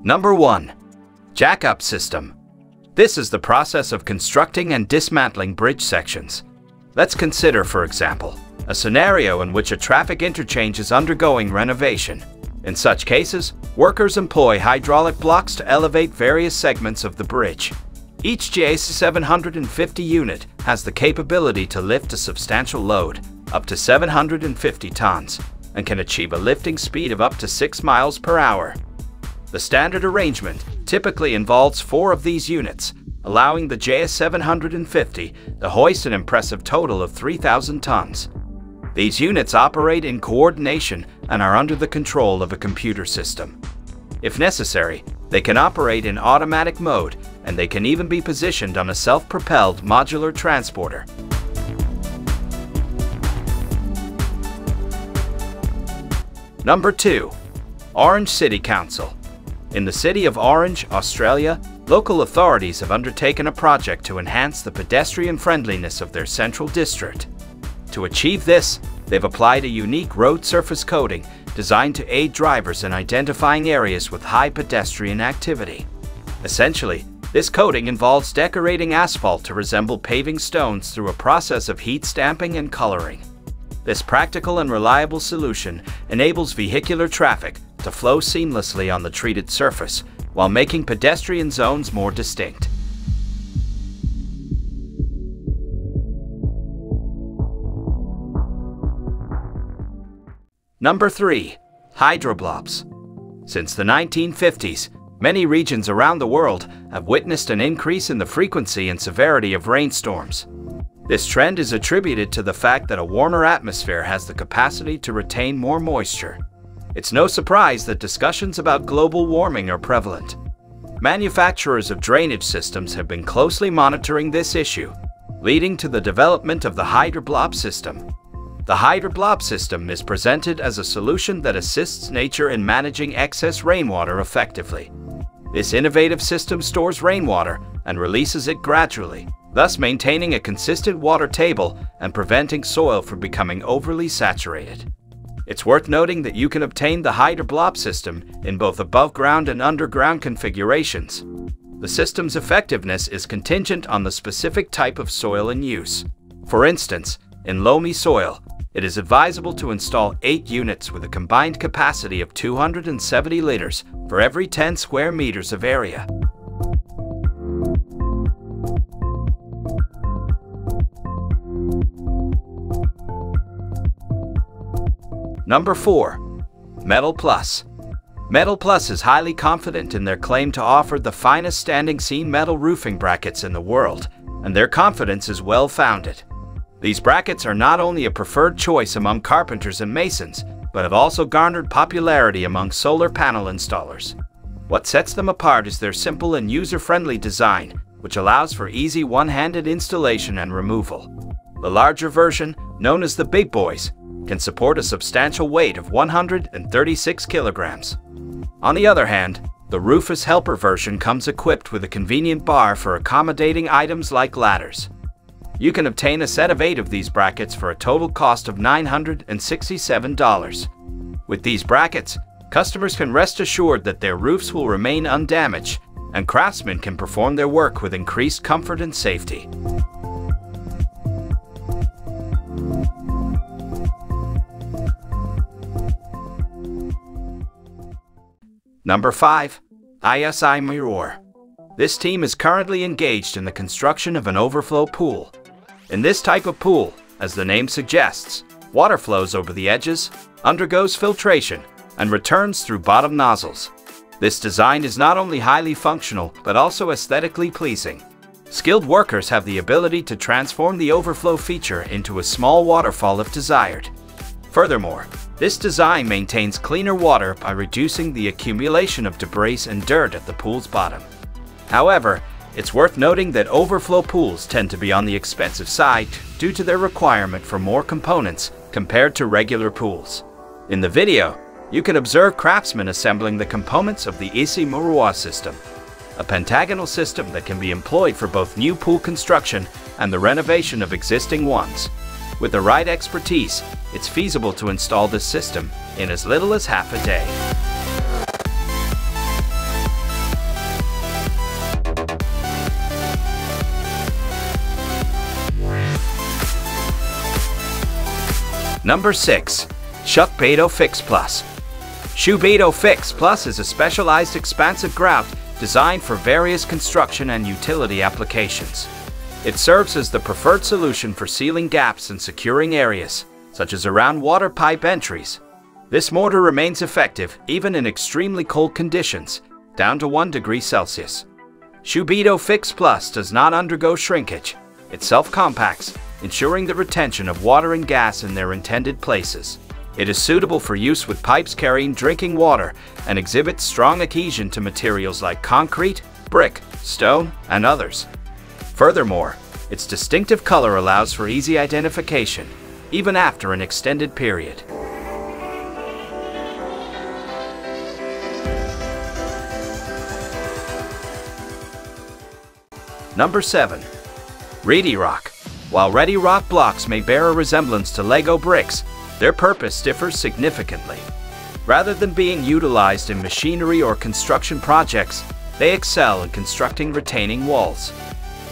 Number 1. Jack-up system. This is the process of constructing and dismantling bridge sections. Let's consider, for example, a scenario in which a traffic interchange is undergoing renovation. In such cases, workers employ hydraulic blocks to elevate various segments of the bridge. Each JS750 unit has the capability to lift a substantial load, up to 750 tons, and can achieve a lifting speed of up to 6 miles per hour. The standard arrangement typically involves 4 of these units, allowing the JS750 to hoist an impressive total of 3,000 tons. These units operate in coordination and are under the control of a computer system. If necessary, they can operate in automatic mode, and they can even be positioned on a self-propelled modular transporter. Number 2. Orange City Council. In the city of Orange, Australia, local authorities have undertaken a project to enhance the pedestrian friendliness of their central district. To achieve this, they've applied a unique road surface coating designed to aid drivers in identifying areas with high pedestrian activity. Essentially, this coating involves decorating asphalt to resemble paving stones through a process of heat stamping and coloring. This practical and reliable solution enables vehicular traffic to flow seamlessly on the treated surface while making pedestrian zones more distinct. Number 3. Hydroblobs. Since the 1950s, many regions around the world have witnessed an increase in the frequency and severity of rainstorms. This trend is attributed to the fact that a warmer atmosphere has the capacity to retain more moisture. It's no surprise that discussions about global warming are prevalent. Manufacturers of drainage systems have been closely monitoring this issue, leading to the development of the Hydroblob system. The Hydroblob system is presented as a solution that assists nature in managing excess rainwater effectively. This innovative system stores rainwater and releases it gradually, thus maintaining a consistent water table and preventing soil from becoming overly saturated. It's worth noting that you can obtain the Hydroblob system in both above-ground and underground configurations. The system's effectiveness is contingent on the specific type of soil in use. For instance, in loamy soil, it is advisable to install 8 units with a combined capacity of 270 liters for every 10 square meters of area. Number 4. Metal Plus. Metal Plus is highly confident in their claim to offer the finest standing seam metal roofing brackets in the world, and their confidence is well founded. These brackets are not only a preferred choice among carpenters and masons, but have also garnered popularity among solar panel installers. What sets them apart is their simple and user-friendly design, which allows for easy one-handed installation and removal. The larger version, known as the Big Boys, can support a substantial weight of 136 kilograms. On the other hand, the Rufus Helper version comes equipped with a convenient bar for accommodating items like ladders. You can obtain a set of 8 of these brackets for a total cost of $967. With these brackets, customers can rest assured that their roofs will remain undamaged, and craftsmen can perform their work with increased comfort and safety. Number 5. ISI-MIROIR. This team is currently engaged in the construction of an overflow pool. In this type of pool, as the name suggests, water flows over the edges, undergoes filtration, and returns through bottom nozzles. This design is not only highly functional, but also aesthetically pleasing. Skilled workers have the ability to transform the overflow feature into a small waterfall if desired. Furthermore, this design maintains cleaner water by reducing the accumulation of debris and dirt at the pool's bottom. However, it's worth noting that overflow pools tend to be on the expensive side due to their requirement for more components compared to regular pools. In the video, you can observe craftsmen assembling the components of the ISI-MIROIR system, a pentagonal system that can be employed for both new pool construction and the renovation of existing ones. With the right expertise, it's feasible to install this system in as little as half a day. Number 6. Schuck Beto-Fix Plus. Schuck Beto-Fix Plus is a specialized expansive grout designed for various construction and utility applications. It serves as the preferred solution for sealing gaps and securing areas, such as around water pipe entries. This mortar remains effective even in extremely cold conditions, down to 1 degree Celsius. Schuck Beto-Fix Plus does not undergo shrinkage. It self-compacts, ensuring the retention of water and gas in their intended places. It is suitable for use with pipes carrying drinking water and exhibits strong adhesion to materials like concrete, brick, stone, and others. Furthermore, its distinctive color allows for easy identification, even after an extended period. Number 7. Redi-Rock. While Redi-Rock blocks may bear a resemblance to Lego bricks, their purpose differs significantly. Rather than being utilized in machinery or construction projects, they excel in constructing retaining walls.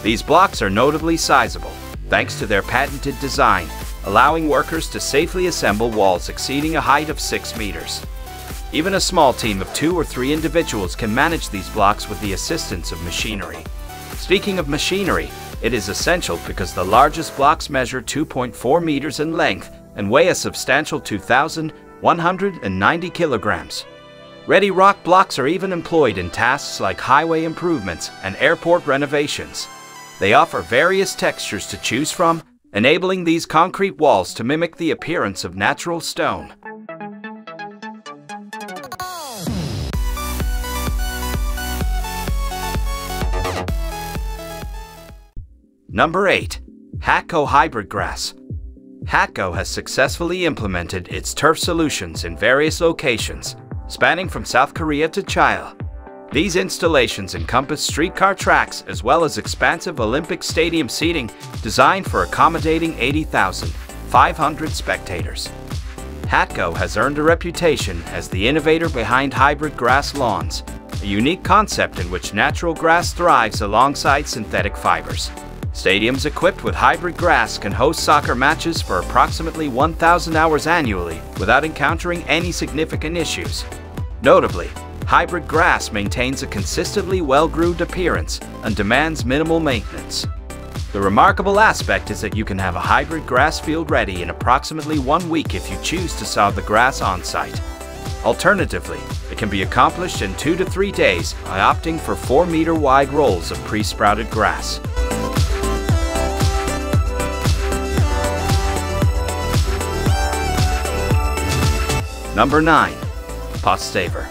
These blocks are notably sizable, thanks to their patented design, allowing workers to safely assemble walls exceeding a height of 6 meters. Even a small team of 2 or 3 individuals can manage these blocks with the assistance of machinery. Speaking of machinery, it is essential because the largest blocks measure 2.4 meters in length and weigh a substantial 2,190 kilograms. Redi-Rock blocks are even employed in tasks like highway improvements and airport renovations. They offer various textures to choose from, enabling these concrete walls to mimic the appearance of natural stone. Number 8. Hatco Hybrid Grass. Hatco has successfully implemented its turf solutions in various locations, spanning from South Korea to China. These installations encompass streetcar tracks as well as expansive Olympic Stadium seating designed for accommodating 80,500 spectators. Hatco has earned a reputation as the innovator behind hybrid grass lawns, a unique concept in which natural grass thrives alongside synthetic fibers. Stadiums equipped with hybrid grass can host soccer matches for approximately 1,000 hours annually without encountering any significant issues. Notably, hybrid grass maintains a consistently well-groomed appearance and demands minimal maintenance. The remarkable aspect is that you can have a hybrid grass field ready in approximately 1 week if you choose to sow the grass on-site. Alternatively, it can be accomplished in 2 to 3 days by opting for 4-meter wide rolls of pre-sprouted grass. Number 9. Post Saver.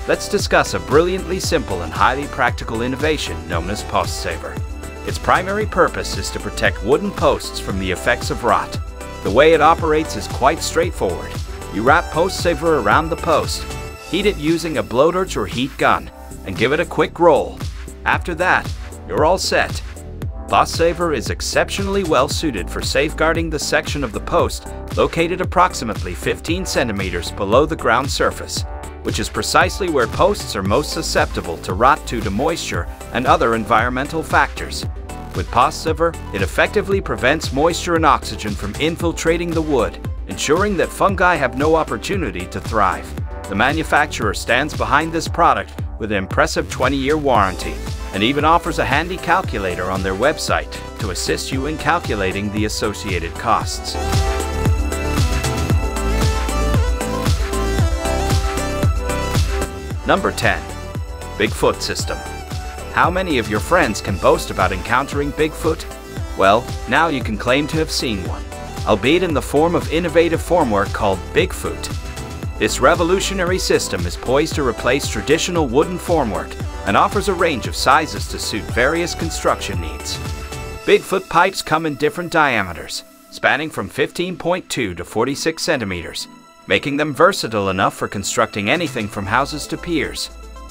Let's discuss a brilliantly simple and highly practical innovation known as Post Saver. Its primary purpose is to protect wooden posts from the effects of rot. The way it operates is quite straightforward. You wrap Post Saver around the post, heat it using a blowtorch or heat gun, and give it a quick roll. After that, you're all set. Post Saver is exceptionally well suited for safeguarding the section of the post located approximately 15 centimeters below the ground surface, which is precisely where posts are most susceptible to rot due to moisture and other environmental factors. With Post Saver, it effectively prevents moisture and oxygen from infiltrating the wood, ensuring that fungi have no opportunity to thrive. The manufacturer stands behind this product with an impressive 20-year warranty and even offers a handy calculator on their website to assist you in calculating the associated costs. Number 10. Bigfoot System. How many of your friends can boast about encountering Bigfoot? Well, now you can claim to have seen one, albeit in the form of innovative formwork called Bigfoot. This revolutionary system is poised to replace traditional wooden formwork and offers a range of sizes to suit various construction needs. Bigfoot pipes come in different diameters, spanning from 15.2 to 46 centimeters, making them versatile enough for constructing anything from houses to piers.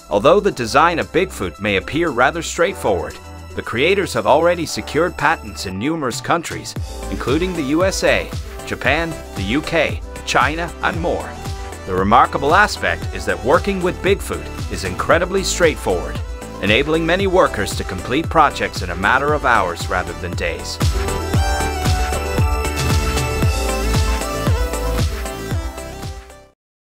Although the design of Bigfoot may appear rather straightforward, the creators have already secured patents in numerous countries, including the USA, Japan, the UK, China, and more. The remarkable aspect is that working with Bigfoot is incredibly straightforward, enabling many workers to complete projects in a matter of hours rather than days.